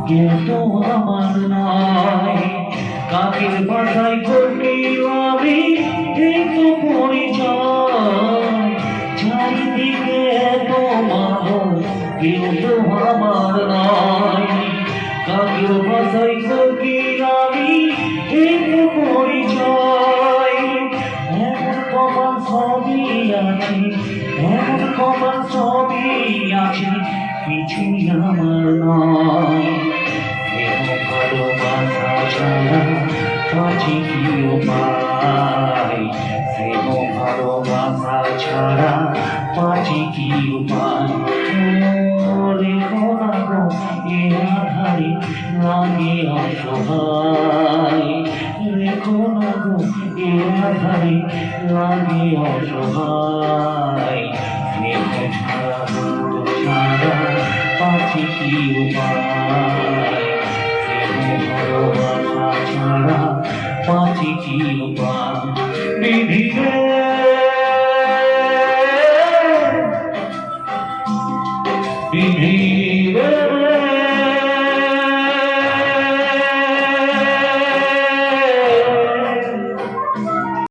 কিন্তু আমার নয়। কাকের বাসায় করি আমি কিন্তু পরিচয়, চারিদিকে এত মানুষ কিন্তু আমার নয়। কাকের বাসায় করি আমি কিন্তু পরিচয়, এমন কপাল ছবি আছে, এমন কপাল ছবি আছে, কিছুই আমার নয়। ভালোবাসা ছাড়া বাঁচি কি উপায়, স্নেহ ভালোবাসা ছাড়া বাঁচি কি উপায়। রেখো না গো এ আধারে লাগে অসহায়, রেখো না গো এ আধারে লাগে অসহায়। স্নেহ ছাড়া বন্ধু ছাড়া বাঁচি কি উপায়, ভালোবাসা ছাড়া বাঁচি কি উপায়। বিধি রে বিধি